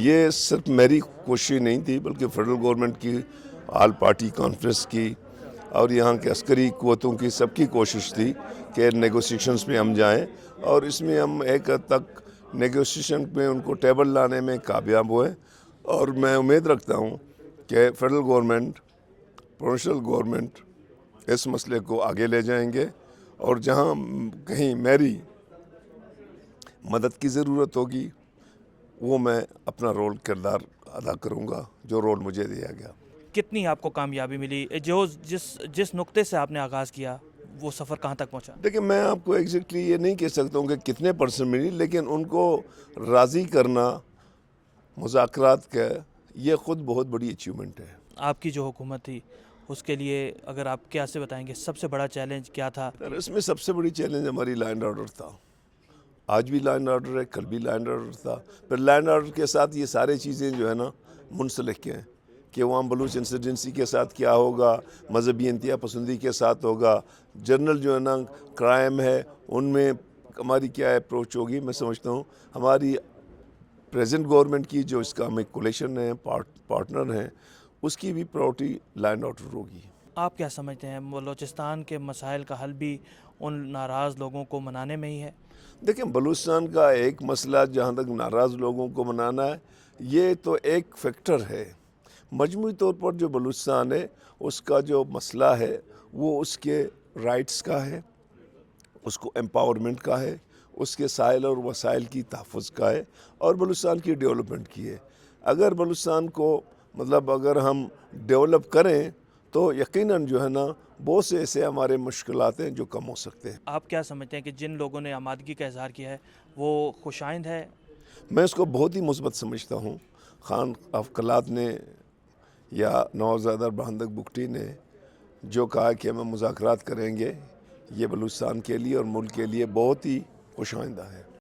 یہ صرف میری کوشش نہیں تھی بلکہ فیڈرل گورنمنٹ کی، آل پارٹی کانفرنس کی اور یہاں کے عسکری قوتوں کی سب کی کوشش تھی کہ نیگوسیشنز پہ ہم جائیں، اور اس میں ہم ایک حد تک نیگوسیشن پہ ان کو ٹیبل لانے میں کامیاب ہوئے، اور میں امید رکھتا ہوں کہ فیڈرل گورنمنٹ، پروونشل گورنمنٹ اس مسئلے کو آگے لے جائیں گے، اور جہاں کہیں میری مدد کی ضرورت ہوگی وہ میں اپنا رول کردار ادا کروں گا، جو رول مجھے دیا گیا۔ کتنی آپ کو کامیابی ملی؟ جس نقطے سے آپ نے آغاز کیا وہ سفر کہاں تک پہنچا؟ دیکھیں، میں آپ کو ایگزیکٹلی یہ نہیں کہہ سکتا ہوں کہ کتنے پرسنٹ ملی، لیکن ان کو راضی کرنا مذاکرات کا، یہ خود بہت بڑی اچیومنٹ ہے۔ آپ کی جو حکومت تھی اس کے لیے اگر آپ کیا سے بتائیں گے سب سے بڑا چیلنج کیا تھا؟ اس میں سب سے بڑی چیلنج ہماری لا اینڈ آرڈر تھا۔ آج بھی لا اینڈ آرڈر ہے، کل بھی لا اینڈ آرڈر تھا۔ پھر لا اینڈ آرڈر کے ساتھ یہ سارے چیزیں جو ہے نا منسلک ہیں کہ وہاں بلوچ انسرجنسی کے ساتھ کیا ہوگا، مذہبی انتہا پسندی کے ساتھ ہوگا، جنرل جو ہے نا کرائم ہے ان میں ہماری کیا اپروچ ہوگی۔ میں سمجھتا ہوں ہماری پریزنٹ گورنمنٹ کی جو اس کا ہمیں کولیشن ہے، پارٹنر ہیں، اس کی بھی پراورٹی لا اینڈ آرڈر ہوگی۔ آپ کیا سمجھتے ہیں بلوچستان کے مسائل کا حل بھی ان ناراض لوگوں کو منانے میں ہی ہے؟ دیکھیں، بلوچستان کا ایک مسئلہ جہاں تک ناراض لوگوں کو منانا ہے، یہ تو ایک فیکٹر ہے۔ مجموعی طور پر جو بلوچستان ہے اس کا جو مسئلہ ہے وہ اس کے رائٹس کا ہے، اس کو امپاورمنٹ کا ہے، اس کے سائل اور وسائل کی تحفظ کا ہے، اور بلوچستان کی ڈیولپمنٹ کی ہے۔ اگر بلوچستان کو اگر ہم ڈیولپ کریں تو یقیناً جو ہے نا بہت سے ایسے ہمارے مشکلات ہیں جو کم ہو سکتے ہیں۔ آپ کیا سمجھتے ہیں کہ جن لوگوں نے آمادگی کا اظہار کیا ہے وہ خوش آئند ہے؟ میں اس کو بہت ہی مثبت سمجھتا ہوں۔ خان افقلات نے یا نوزادہ بہندک بگٹی نے جو کہا کہ ہم مذاکرات کریں گے، یہ بلوچستان کے لیے اور ملک کے لیے بہت ہی خوش آئندہ ہے۔